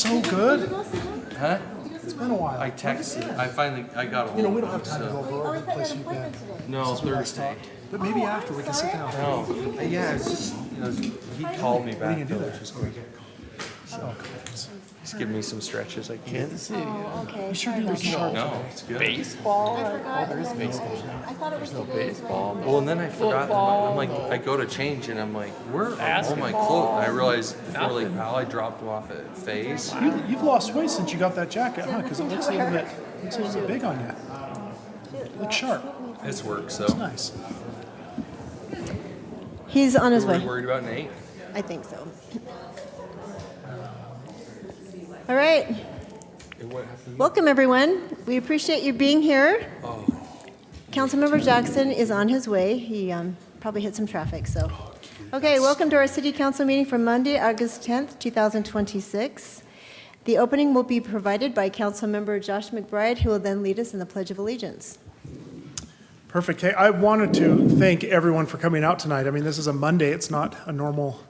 so good. Huh? It's been a while. I texted. I got a hold You know, we of don't have time to go over every place you've been. No, Thursday. But maybe after we can sit down. No. Yeah, it's just, he called me What are you back. gonna do though. there? Just go get coffee. He's giving me some stretches. I can't. Oh, okay. You sure do Sorry look about sharp. No, it's good. Baseball? that. I forgot. There is baseball. I thought it was today. Baseball? Well, and then I forgot. Football. I'm like, I go to change, and I'm like, where are all my Basketball. clothes? And I realized before like Val, I dropped them off at Face. You've lost weight since you got that jacket, huh? Because it looks a little bit big on you. It looks sharp. It's work, so. It's nice. He's on his Were we way. worried about Nate? I think so. All right. What happened? Welcome, everyone. We appreciate you being here. Councilmember Jackson is on his way. He probably hit some traffic, so. Okay, welcome to our City Council meeting for Monday, August 10th, 2026. The opening will be provided by Councilmember Josh McBride, who will then lead us in the Pledge of Allegiance. Perfect. Hey, I wanted to thank everyone for coming out tonight. I mean, this is a Monday. It's not a normal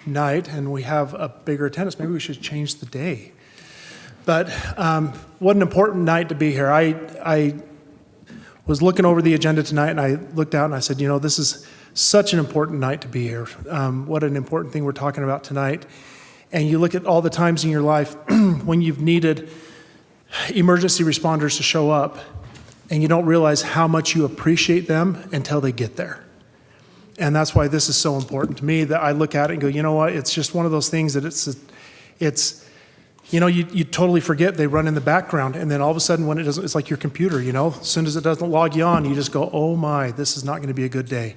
night, and we have a bigger attendance. Maybe we should change the day. But what an important night to be here. I was looking over the agenda tonight, and I looked out and I said, you know, this is such an important night to be here. What an important thing we're talking about tonight. And you look at all the times in your life when you've needed emergency responders to show up, and you don't realize how much you appreciate them until they get there. And that's why this is so important to me, that I look at it and go, you know what, it's just one of those things that it's you know, you totally forget they run in the background, and then all of a sudden when it doesn't, it's like your computer, you know, as soon as it doesn't log you on, you just go, oh my, this is not going to be a good day.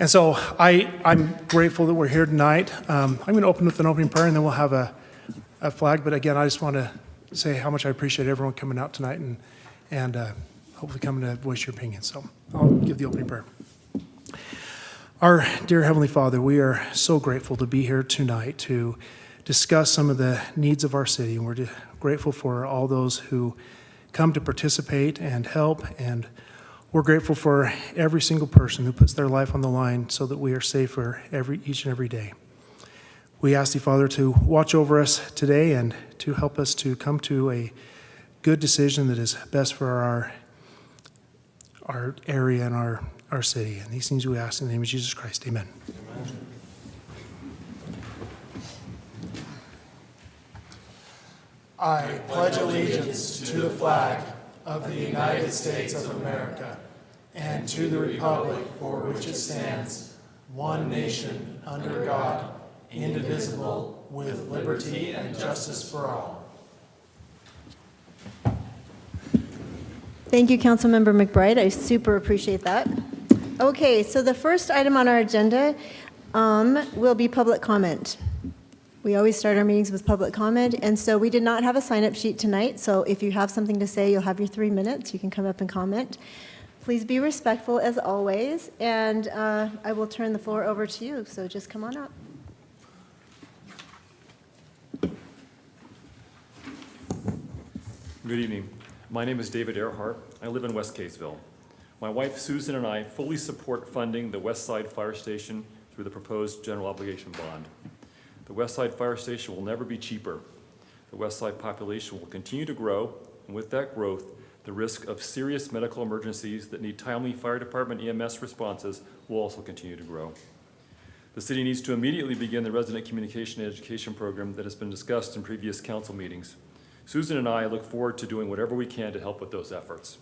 And so I'm grateful that we're here tonight. I'm going to open with an opening prayer, and then we'll have a flag. But again, I just want to say how much I appreciate everyone coming out tonight and hopefully coming to voice your opinion. So I'll give the opening prayer. Our dear Heavenly Father, we are so grateful to be here tonight to discuss some of the needs of our city. And we're grateful for all those who come to participate and help. And we're grateful for every single person who puts their life on the line so that we are safer each and every day. We ask you, Father, to watch over us today and to help us to come to a good decision that is best for our area and our city. And these things we ask in the name of Jesus Christ. Amen. I pledge allegiance to the flag of the United States of America and to the republic for which it stands, one nation, under God, indivisible, with liberty and justice for all. Thank you, Councilmember McBride. I super appreciate that. Okay, so the first item on our agenda will be public comment. We always start our meetings with public comment, and so we did not have a sign-up sheet tonight, so if you have something to say, you'll have your 3 minutes. You can come up and comment. Please be respectful as always, and I will turn the floor over to you, so just come on up. Good evening. My name is David Earhart. I live in West Kaysville. My wife Susan and I fully support funding the West Side Fire Station through the proposed general obligation bond. The West Side Fire Station will never be cheaper. The West Side population will continue to grow, and with that growth, the risk of serious medical emergencies that need timely fire department EMS responses will also continue to grow. The city needs to immediately begin the resident communication and education program that has been discussed in previous council meetings. Susan and I look forward to doing whatever we can to help with those efforts.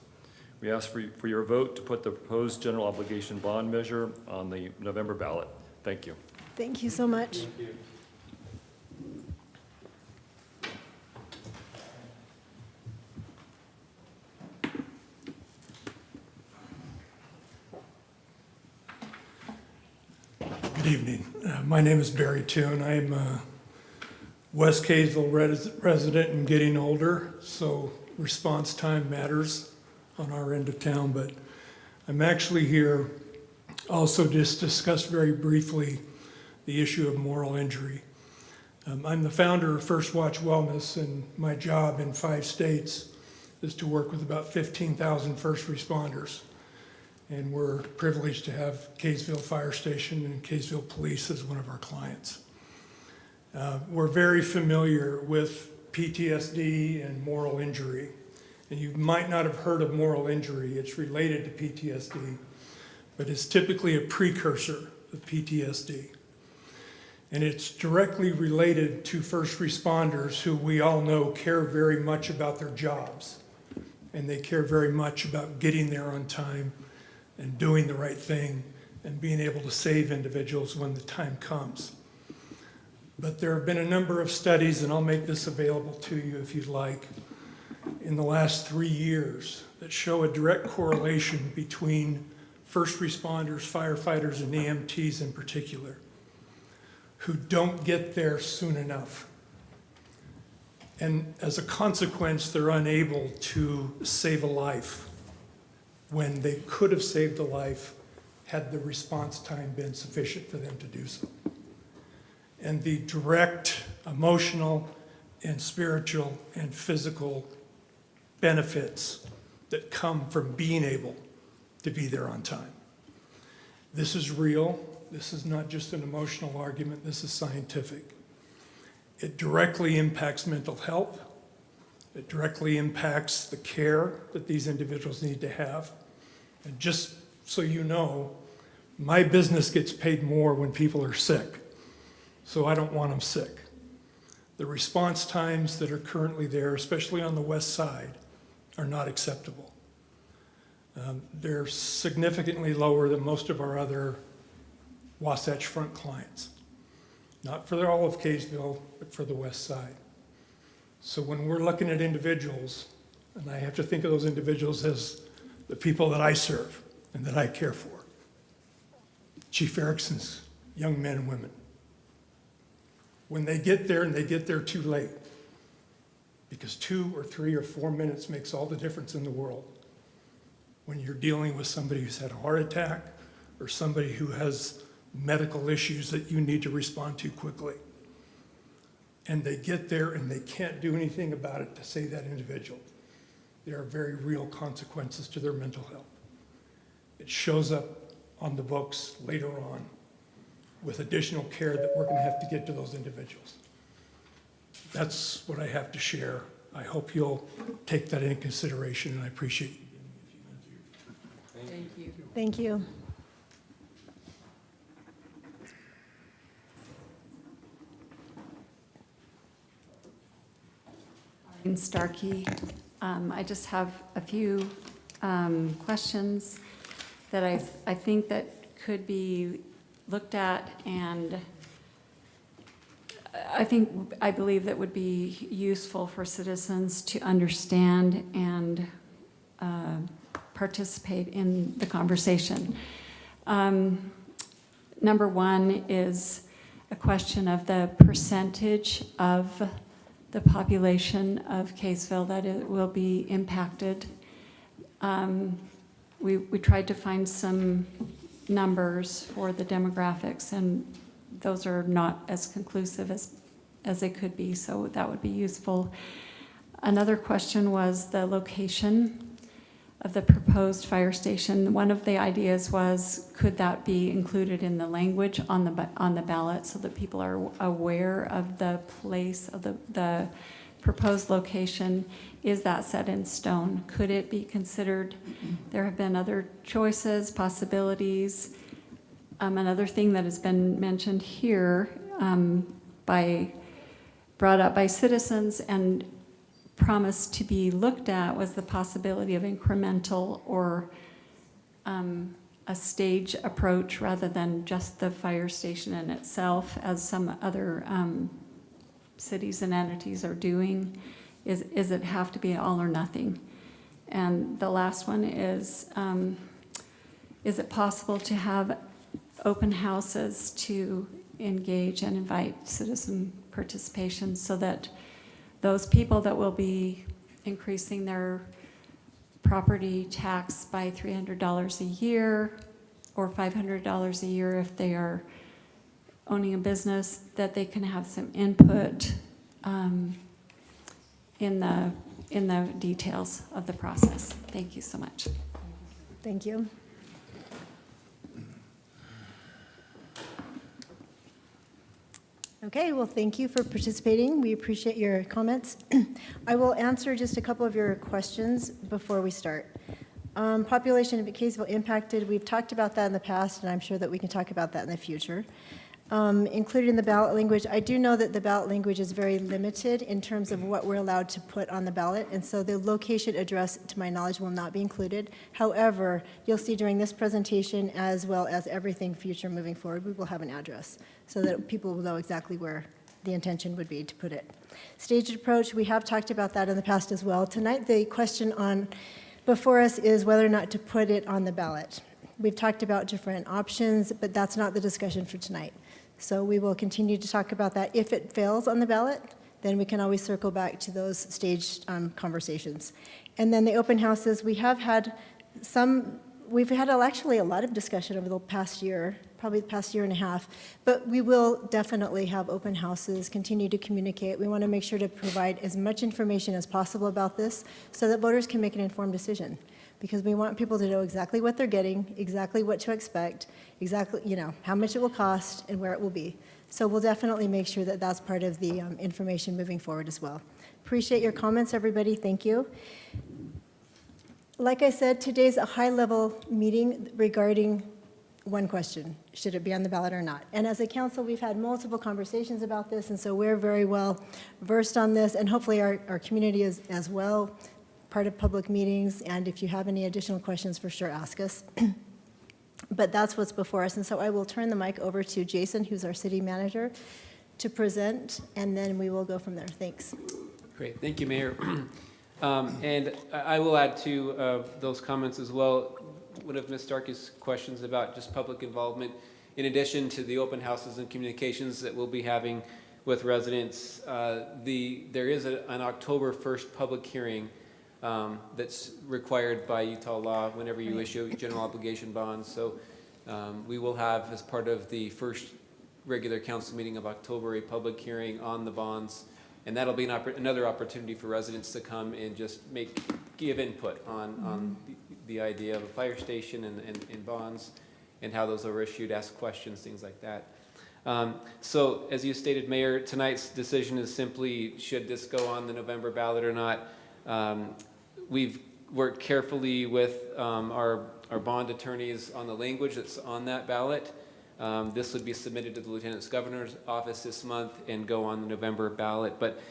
We ask for your vote to put the proposed general obligation bond measure on the November ballot. Thank you. Thank you so much. Thank you. Good evening. My name is Barry Toon. I'm a West Kaysville resident and getting older, so response time matters on our end of town, but I'm actually here also just discuss very briefly the issue of moral injury. I'm the founder of First Watch Wellness, and my job in 5 states is to work with about 15,000 first responders. And we're privileged to have Kaysville Fire Station and Kaysville Police as one of our clients. We're very familiar with PTSD and moral injury. And you might not have heard of moral injury. It's related to PTSD, but it's typically a precursor of PTSD. And it's directly related to first responders who we all know care very much about their jobs. And they care very much about getting there on time and doing the right thing and being able to save individuals when the time comes. But there have been a number of studies, and I'll make this available to you if you'd like, in the last 3 years that show a direct correlation between first responders, firefighters, and EMTs in particular, who don't get there soon enough. And as a consequence, they're unable to save a life when they could have saved a life had the response time been sufficient for them to do so. And the direct emotional and spiritual and physical benefits that come from being able to be there on time. This is real. This is not just an emotional argument. This is scientific. It directly impacts mental health. It directly impacts the care that these individuals need to have. And just so you know, my business gets paid more when people are sick, so I don't want them sick. The response times that are currently there, especially on the west side, are not acceptable. They're significantly lower than most of our other Wasatch Front clients. Not for all of Kaysville, but for the west side. So when we're looking at individuals, and I have to think of those individuals as the people that I serve and that I care for, Chief Erickson's young men and women. When they get there and they get there too late, because 2 or 3 or 4 minutes makes all the difference in the world. When you're dealing with somebody who's had a heart attack or somebody who has medical issues that you need to respond to quickly. And they get there and they can't do anything about it to save that individual. There are very real consequences to their mental health. It shows up on the books later on with additional care that we're going to have to get to those individuals. That's what I have to share. I hope you'll take that into consideration, and I appreciate you giving me a few minutes here. Thank you. Thank you. Starkey. I just have a few questions that I think that could be looked at, and I believe that would be useful for citizens to understand and participate in the conversation. Number one is a question of the percentage of the population of Kaysville that it will be impacted. We tried to find some numbers for the demographics, and those are not as conclusive as they could be, so that would be useful. Another question was the location of the proposed fire station. One of the ideas was, could that be included in the language on the ballot so that people are aware of the place of the proposed location? Is that set in stone? Could it be considered? There have been other choices, possibilities. Another thing that has been mentioned here brought up by citizens and promised to be looked at was the possibility of incremental or a stage approach rather than just the fire station in itself, as some other cities and entities are doing. Is it have to be all or nothing? And the last one is it possible to have open houses to engage and invite citizen participation so that those people that will be increasing their property tax by $300 a year or $500 a year if they are owning a business, that they can have some input in the details of the process. Thank you so much. Thank you. Okay, well, thank you for participating. We appreciate your comments. I will answer just a couple of your questions before we start. Population of Kaysville impacted, we've talked about that in the past, and I'm sure that we can talk about that in the future. Included in the ballot language, I do know that the ballot language is very limited in terms of what we're allowed to put on the ballot, and so the location address, to my knowledge, will not be included. However, you'll see during this presentation, as well as everything future moving forward, we will have an address so that people will know exactly where the intention would be to put it. Staged approach, we have talked about that in the past as well. Tonight, the question on before us is whether or not to put it on the ballot. We've talked about different options, but that's not the discussion for tonight. So we will continue to talk about that. If it fails on the ballot, then we can always circle back to those staged conversations. And then the open houses, we've had actually a lot of discussion over the past year, probably the past year and a half, but we will definitely have open houses, continue to communicate. We want to make sure to provide as much information as possible about this so that voters can make an informed decision, because we want people to know exactly what they're getting, exactly what to expect, exactly, how much it will cost and where it will be. So we'll definitely make sure that that's part of the information moving forward as well. Appreciate your comments, everybody. Thank you. Like I said, today's a high-level meeting regarding one question: should it be on the ballot or not? And as a council, we've had multiple conversations about this, and so we're very well versed on this, and hopefully our community is as well, part of public meetings, and if you have any additional questions, for sure ask us. But that's what's before us, and so I will turn the mic over to Jason, who's our city manager, to present, and then we will go from there. Thanks. Great, thank you, Mayor. And I will add to those comments as well. One of Ms. Starkey's questions about just public involvement, in addition to the open houses and communications that we'll be having with residents, there is an October 1st public hearing that's required by Utah law whenever you issue general obligation bonds. So we will have, as part of the first regular council meeting of October, a public hearing on the bonds, and that'll be another opportunity for residents to come and just give input on the idea of a fire station and bonds and how those are issued, ask questions, things like that. So as you stated, Mayor, tonight's decision is simply, should this go on the November ballot or not? We've worked carefully with our bond attorneys on the language that's on that ballot. This would be submitted to the Lieutenant Governor's office this month and go on the November ballot. But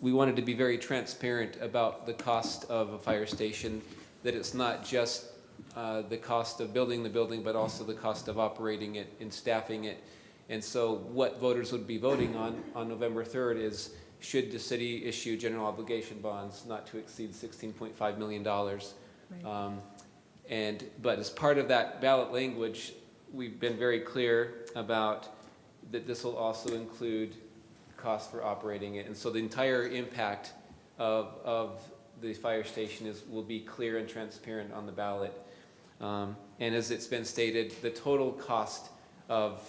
we wanted to be very transparent about the cost of a fire station, that it's not just the cost of building the building, but also the cost of operating it and staffing it. And so what voters would be voting on November 3rd is, should the city issue general obligation bonds not to exceed $16.5 million? Right. But as part of that ballot language, we've been very clear about that this will also include costs for operating it. And so the entire impact of the fire station will be clear and transparent on the ballot. And as it's been stated, the total cost of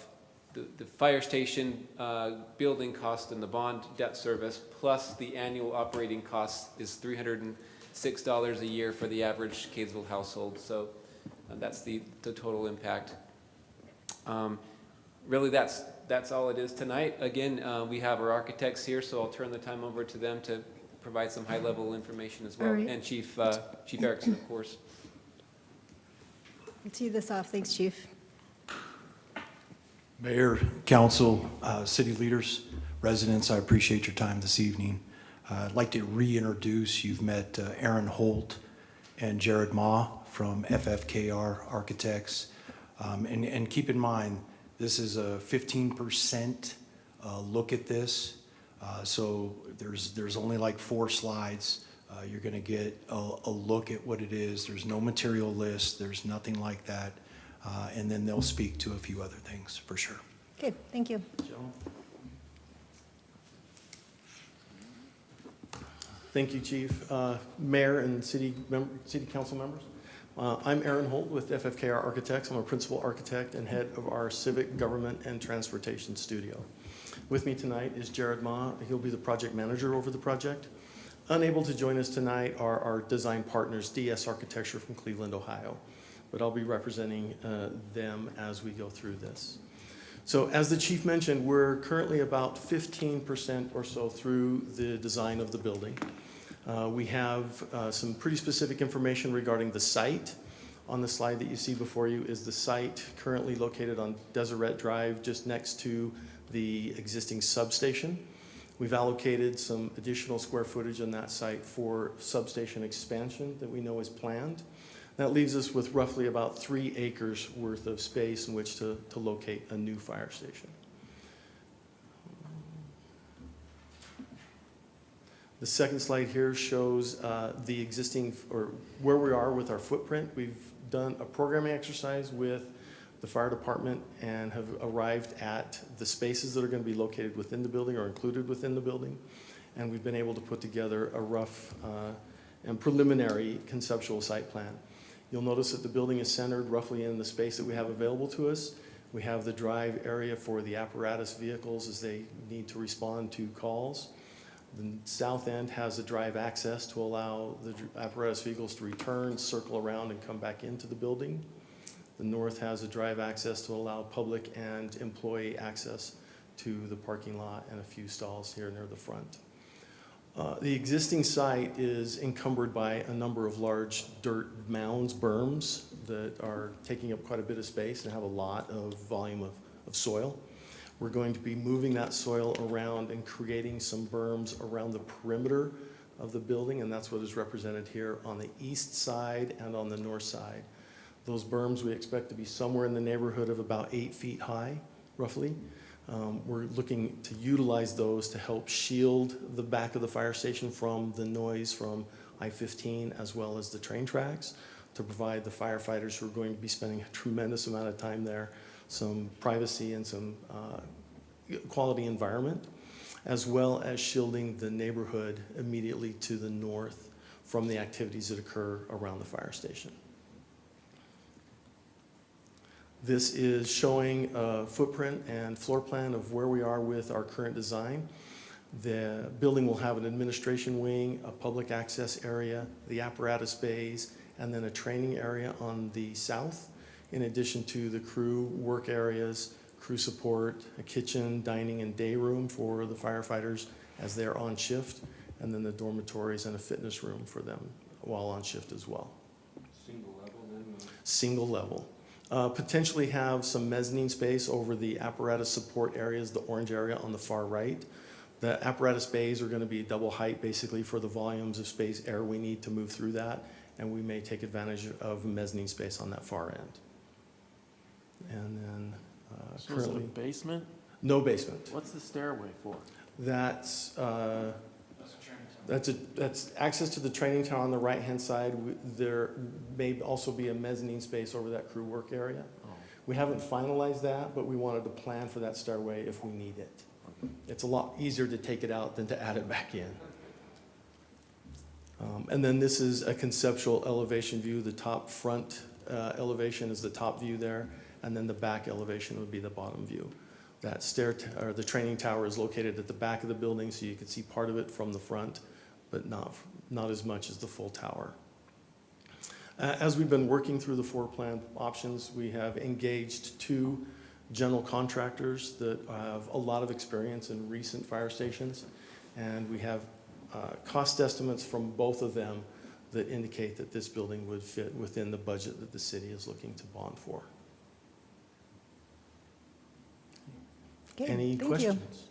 the fire station building cost and the bond debt service plus the annual operating cost is $306 a year for the average Kaysville household. So that's the total impact. Really, that's all it is tonight. Again, we have our architects here, so I'll turn the time over to them to provide some high-level information as well, right. And Chief Erickson, of course. I'll tee this off. Thanks, Chief. Mayor, council, city leaders, residents, I appreciate your time this evening. I'd like to reintroduce, you've met Aaron Holt and Jared Ma from FFKR Architects. And keep in mind, this is a 15% look at this. So there's only like 4 slides. You're gonna get a look at what it is. There's no material list, there's nothing like that. And then they'll speak to a few other things for sure. Okay, thank you. Thank you, Chief. Mayor and City Council members. I'm Aaron Holt with FFKR Architects. I'm a principal architect and head of our Civic Government and Transportation Studio. With me tonight is Jared Ma. He'll be the project manager over the project. Unable to join us tonight are our design partners, DS Architecture from Cleveland, Ohio. But I'll be representing them as we go through this. So as the chief mentioned, we're currently about 15% or so through the design of the building. We have some pretty specific information regarding the site. On the slide that you see before you is the site currently located on Deseret Drive, just next to the existing substation. We've allocated some additional square footage on that site for substation expansion that we know is planned. That leaves us with roughly about 3 acres worth of space in which to locate a new fire station. The second slide here shows the existing, or where we are with our footprint. We've done a programming exercise with the fire department and have arrived at the spaces that are going to be located within the building or included within the building. And we've been able to put together a rough and preliminary conceptual site plan. You'll notice that the building is centered roughly in the space that we have available to us. We have the drive area for the apparatus vehicles as they need to respond to calls. The south end has a drive access to allow the apparatus vehicles to return, circle around, and come back into the building. The north has a drive access to allow public and employee access to the parking lot and a few stalls here near the front. The existing site is encumbered by a number of large dirt mounds, berms, that are taking up quite a bit of space and have a lot of volume of soil. We're going to be moving that soil around and creating some berms around the perimeter of the building, and that's what is represented here on the east side and on the north side. Those berms we expect to be somewhere in the neighborhood of about 8 feet high, roughly. We're looking to utilize those to help shield the back of the fire station from the noise from I-15 as well as the train tracks, to provide the firefighters who are going to be spending a tremendous amount of time there some privacy and some quality environment, as well as shielding the neighborhood immediately to the north from the activities that occur around the fire station. This is showing a footprint and floor plan of where we are with our current design. The building will have an administration wing, a public access area, the apparatus bays, and then a training area on the south, in addition to the crew work areas, crew support, a kitchen, dining, and day room for the firefighters as they're on shift, and then the dormitories and a fitness room for them while on shift as well. Single level then? Single level. Potentially have some mezzanine space over the apparatus support areas, the orange area on the far right. The apparatus bays are going to be double height basically for the volumes of space air we need to move through that, and we may take advantage of mezzanine space on that far end. And then So is it a currently, basement? no basement. What's the stairway for? That's access to the training tower on the right-hand side. There may also be a mezzanine space over that crew work area. Oh. We haven't finalized that, but we wanted to plan for that stairway if we need it. It's a lot easier to take it out than to add it back in. And then this is a conceptual elevation view. The top front elevation is the top view there, and then the back elevation would be the bottom view. That or the training tower is located at the back of the building, so you can see part of it from the front, but not as much as the full tower. As we've been working through the floor plan options, we have engaged 2 general contractors that have a lot of experience in recent fire stations, and we have cost estimates from both of them that indicate that this building would fit within the budget that the city is looking to bond for. Okay, Any thank you. questions?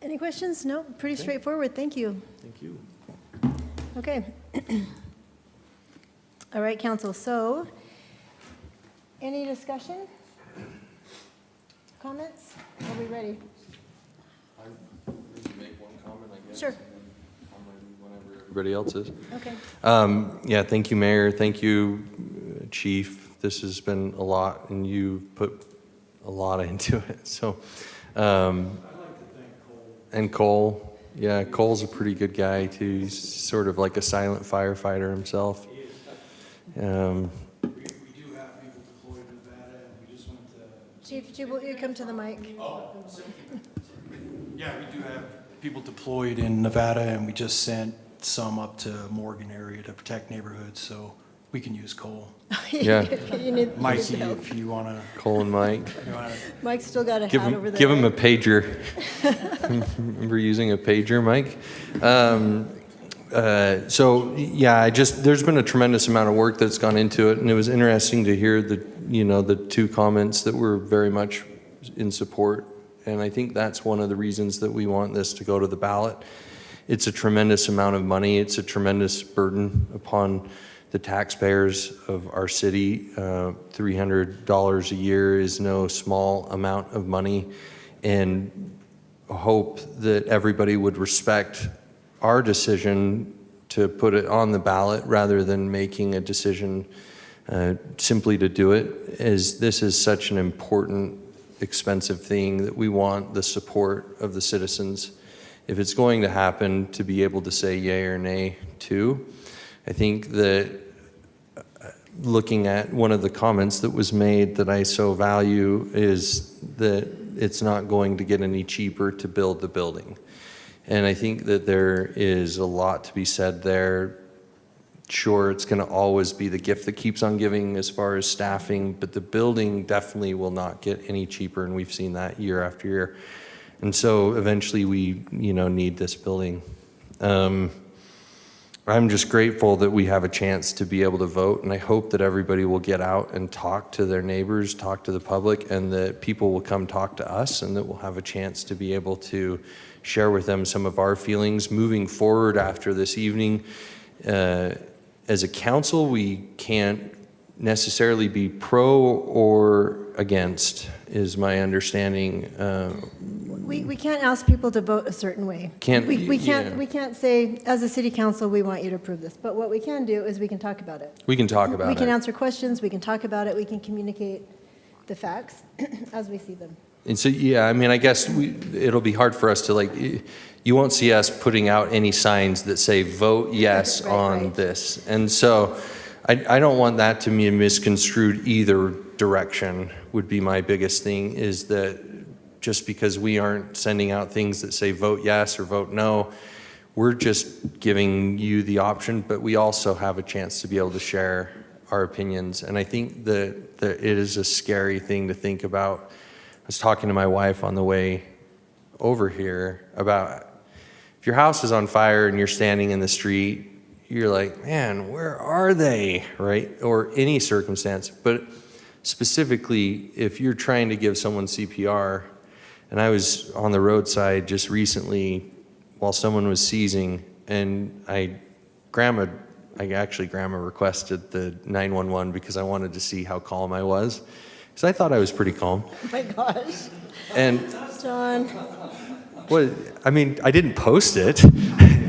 Any questions? No, pretty Okay. straightforward, thank you. Thank you. Okay. All right, council, so, any discussion? Comments? Are we ready? I need to make one comment, I guess. Sure. and then I'm ready whenever everybody else is. Okay. Yeah, thank you, Mayor. Thank you, Chief. This has been a lot, and you put a lot into it. So, I'd like to thank Cole. and Cole. Yeah, Cole's a pretty good guy, too. He's sort of like a silent firefighter himself. We do have people deployed in Nevada, and we just went to... Chief, will you come to the mic? Yeah, we do have people deployed in Nevada, and we just sent some up to Morgan area to protect neighborhoods, so We can use Cole. Yeah. You need Mikey, help. if you want to. Cole and Mike. Mike's still got a Give hat over him, there. give him a right? pager. Remember using a pager, Mike? So yeah, there's been a tremendous amount of work that's gone into it, and it was interesting to hear the two comments that were very much in support. And I think that's one of the reasons that we want this to go to the ballot. It's a tremendous amount of money. It's a tremendous burden upon the taxpayers of our city. $300 a year is no small amount of money, and hope that everybody would respect our decision to put it on the ballot rather than making a decision simply to do it, as this is such an important, expensive thing that we want the support of the citizens, if it's going to happen, to be able to say yay or nay to. I think that looking at one of the comments that was made that I so value is that it's not going to get any cheaper to build the building. And I think that there is a lot to be said there. Sure, it's going to always be the gift that keeps on giving as far as staffing, but the building definitely will not get any cheaper, and we've seen that year after year. And so eventually we, need this building. I'm just grateful that we have a chance to be able to vote, and I hope that everybody will get out and talk to their neighbors, talk to the public, and that people will come talk to us, and that we'll have a chance to be able to share with them some of our feelings moving forward after this evening. As a council, we can't necessarily be pro or against, is my understanding. We can't ask people to vote a certain way. We can't say, as a city council, we want you to approve this. But what we can do is we can talk about it. We can talk about it. We can answer questions, we can talk about it, we can communicate the facts as we see them. And so, yeah, I mean, I guess it'll be hard for us to, you won't see us putting out any signs that say vote yes on this. And so I don't want that to be misconstrued either direction, would be my biggest thing, is that just because we aren't sending out things that say vote yes or vote no, we're just giving you the option, but we also have a chance to be able to share our opinions. And I think that it is a scary thing to think about. I was talking to my wife on the way over here about if your house is on fire and you're standing in the street, you're like, man, where are they, right? Or any circumstance. But specifically, if you're trying to give someone CPR, and I was on the roadside just recently while someone was seizing, and Grandma requested the 911 because I wanted to see how calm I was. Because I thought I was pretty calm. Oh my gosh. And John. I didn't post it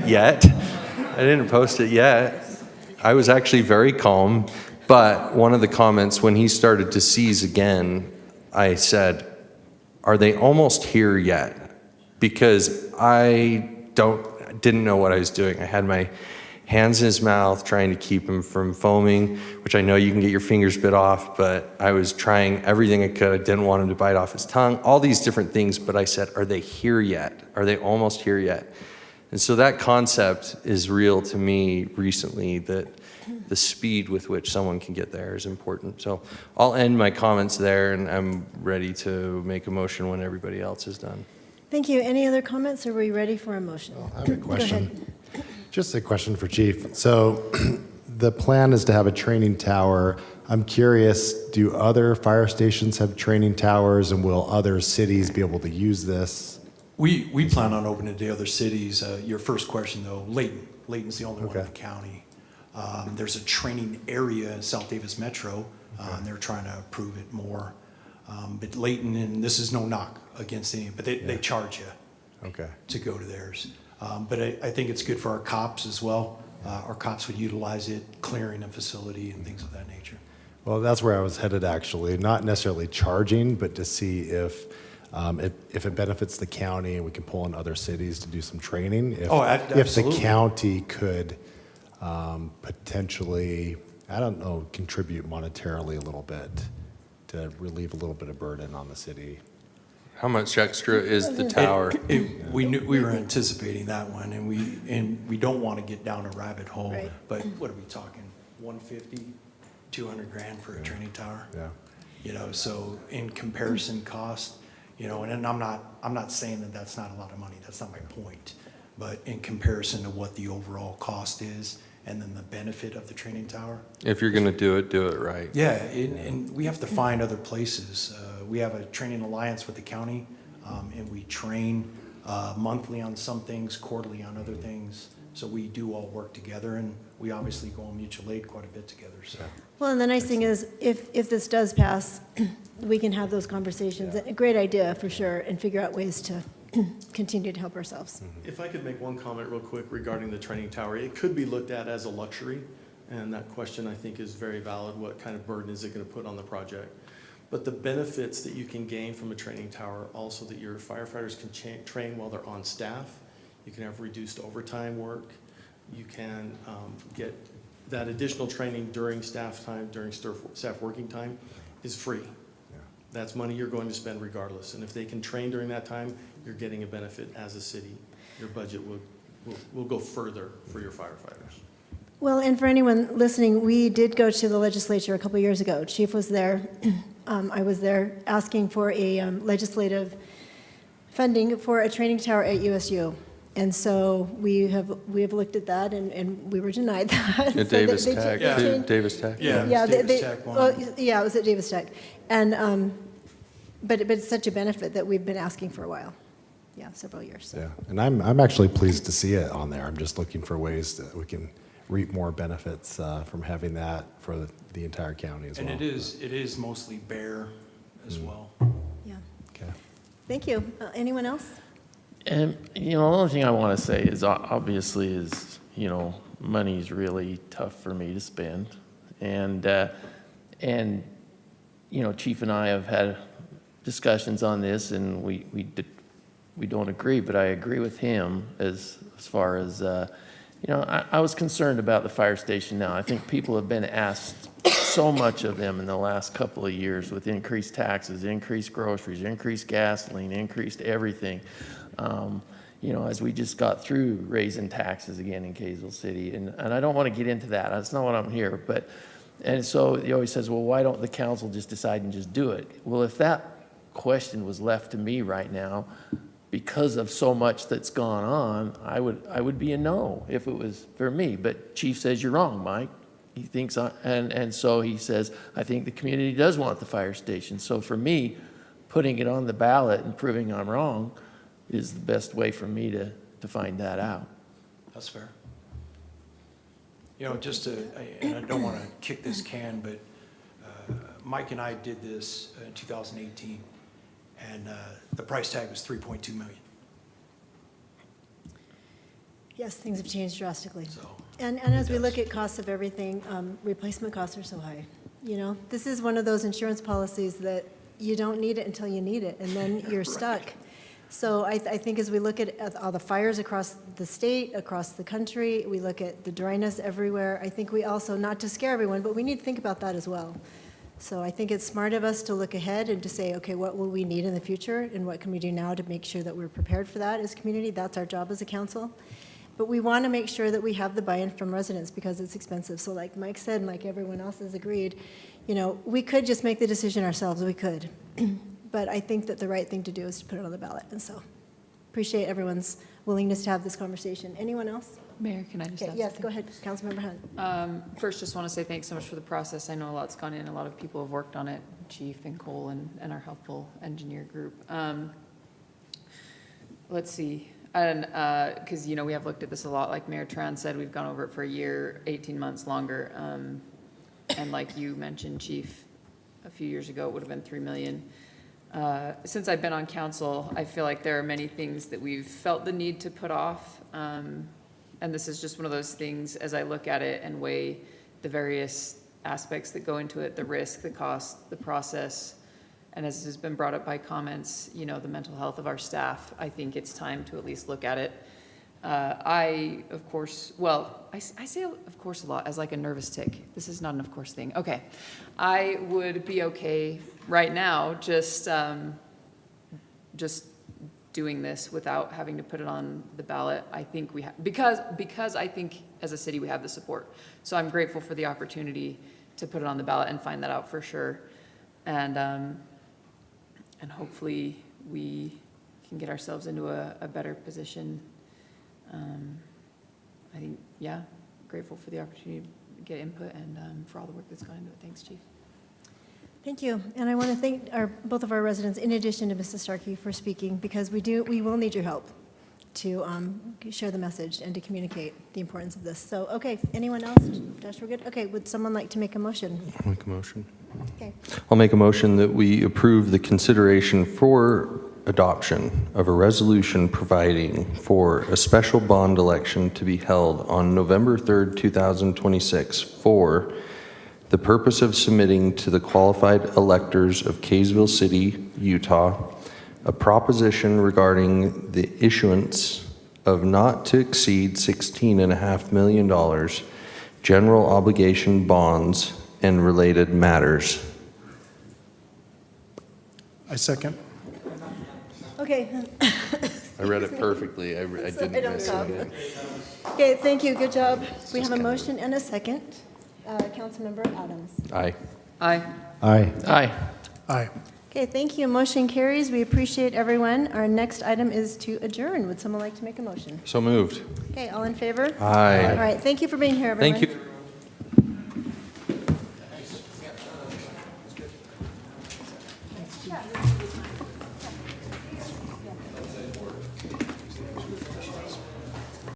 yet. I was actually very calm. But one of the comments, when he started to seize again, I said, are they almost here yet? Because I didn't know what I was doing. I had my hands in his mouth, trying to keep him from foaming, which I know you can get your fingers bit off, but I was trying everything I could. I didn't want him to bite off his tongue, all these different things, but I said, are they here yet? Are they almost here yet? And so that concept is real to me recently, that the speed with which someone can get there is important. So I'll end my comments there, and I'm ready to make a motion when everybody else is done. Thank you. Any other comments? Are we ready for a motion? I have a question. Go ahead. Just a question for Chief. So the plan is to have a training tower. I'm curious, do other fire stations have training towers, and will other cities be able to use this? We plan on opening it to other cities. Your first question, though, Layton. Layton's the only one in the county. There's a training area in South Davis Metro, and they're trying to approve it more. But Layton, and this is no knock against any, but they charge you to go to theirs. But I think it's good for our cops as well. Our cops would utilize it, clearing a facility and things of that nature. Well, that's where I was headed, actually. Not necessarily charging, but to see if it benefits the county and we can pull in other cities to do some training. If Absolutely. the county could potentially, contribute monetarily a little bit to relieve a little bit of burden on the city. How much extra is the tower? We were anticipating that one, and we don't want to get down a rabbit hole. Right. But what are we talking? 150, 200 grand for a training tower. Yeah. You know, so in comparison cost, you know, and I'm not saying that that's not a lot of money, that's not my point. But in comparison to what the overall cost is, and then the benefit of the training tower. If you're gonna do it right. Yeah, and we have to find other places. We have a training alliance with the county, and we train monthly on some things, quarterly on other things. So we do all work together, and we obviously go on mutual aid quite a bit together, so. Well, and the nice thing is, if this does pass, we can have those conversations. A great idea, for sure, and figure out ways to continue to help ourselves. If I could make one comment real quick regarding the training tower, it could be looked at as a luxury, and that question I think is very valid. What kind of burden is it going to put on the project? But the benefits that you can gain from a training tower, also that your firefighters can train while they're on staff. You can have reduced overtime work. You can get that additional training during staff time, during staff working time is free. That's money you're going to spend regardless. And if they can train during that time, you're getting a benefit as a city. Your budget will go further for your firefighters. Well, and for anyone listening, we did go to the legislature a couple years ago. Chief was there. I was there asking for a legislative funding for a training tower at USU. And so we have looked at that, and we were denied that. At So Davis they Tech, changed- too, Davis Tech. Yeah, Yeah, it's Davis Tech one. well, yeah, it was at Davis Tech. And, but it's such a benefit that we've been asking for a while. Yeah, several years. So. Yeah, and I'm actually pleased to see it on there. I'm just looking for ways that we can reap more benefits from having that for the entire county as well. And it is mostly bare as well. Yeah. Okay. Thank you. Anyone else? And, you know, the only thing I want to say is obviously is, you know, money's really tough for me to spend. And, you know, Chief and I have had discussions on this, and we don't agree, but I agree with him as far as, you know, I was concerned about the fire station now. I think people have been asked so much of them in the last couple of years with increased taxes, increased groceries, increased gasoline, increased everything. You know, as we just got through raising taxes again in Kaysville City, and I don't want to get into that. That's not what I'm here. But, and so he always says, well, why don't the council just decide and just do it? Well, if that question was left to me right now, because of so much that's gone on, I would be a no if it was for me. But Chief says you're wrong, Mike. He thinks, and so he says, I think the community does want the fire station. So for me, putting it on the ballot and proving I'm wrong is the best way for me to find that out. That's fair. You know, just to, and I don't want to kick this can, but Mike and I did this in 2018, and the price tag was $3.2 million. Yes, things have changed drastically. So And as we look at costs of everything, replacement costs are so high. You know, this is one of those insurance policies that you don't need it until you need it, and then you're stuck. So I think as we look at all the fires across the state, across the country, we look at the dryness everywhere, I think we also, not to scare everyone, but we need to think about that as well. So I think it's smart of us to look ahead and to say, okay, what will we need in the future, and what can we do now to make sure that we're prepared for that as a community? That's our job as a council. But we want to make sure that we have the buy-in from residents because it's expensive. So like Mike said, and like everyone else has agreed, you know, we could just make the decision ourselves, we could. But I think that the right thing to do is to put it on the ballot. And so appreciate everyone's willingness to have this conversation. Anyone else? Mayor, can I just Okay, add yes, something? go ahead, Councilmember Hunt. First, just want to say thanks so much for the process. I know a lot's gone in. A lot of people have worked on it, Chief and Cole and our helpful engineer group. Let's see. And because, you know, we have looked at this a lot. Like Mayor Tran said, we've gone over it for a year, 18 months longer. And like you mentioned, Chief, a few years ago, it would have been $3 million. Since I've been on council, I feel like there are many things that we've felt the need to put off. And this is just one of those things as I look at it and weigh the various aspects that go into it, the risk, the cost, the process. And as has been brought up by comments, you know, the mental health of our staff, I think it's time to at least look at it. I, of course, well, I say of course a lot as like a nervous tick. This is not an of course thing. Okay. I would be okay right now just doing this without having to put it on the ballot. I think we have, because I think as a city we have the support. So I'm grateful for the opportunity to put it on the ballot and find that out for sure. And hopefully we can get ourselves into a better position. I think, yeah, grateful for the opportunity to get input and for all the work that's gone into it. Thanks, Chief. Thank you. And I want to thank both of our residents, in addition to Mrs. Starkey, for speaking, because we will need your help to share the message and to communicate the importance of this. So, okay, anyone else? Josh, we're good? Okay, would someone like to make a motion? I'll make a motion. Okay. I'll make a motion that we approve the consideration for adoption of a resolution providing for a special bond election to be held on November 3rd, 2026 for the purpose of submitting to the qualified electors of Kaysville City, Utah, a proposition regarding the issuance of not to exceed $16.5 million general obligation bonds and related matters. I second. Okay. I read it perfectly. I didn't I don't miss stop. it. Okay, thank you. Good job. We have a motion and a second. Councilmember Adams. Aye. Aye. Aye. Aye. Aye. Okay, thank you. Motion carries. We appreciate everyone. Our next item is to adjourn. Would someone like to make a motion? So moved. Okay, all in favor? Aye. All right, thank you for being here, everyone. Thank you.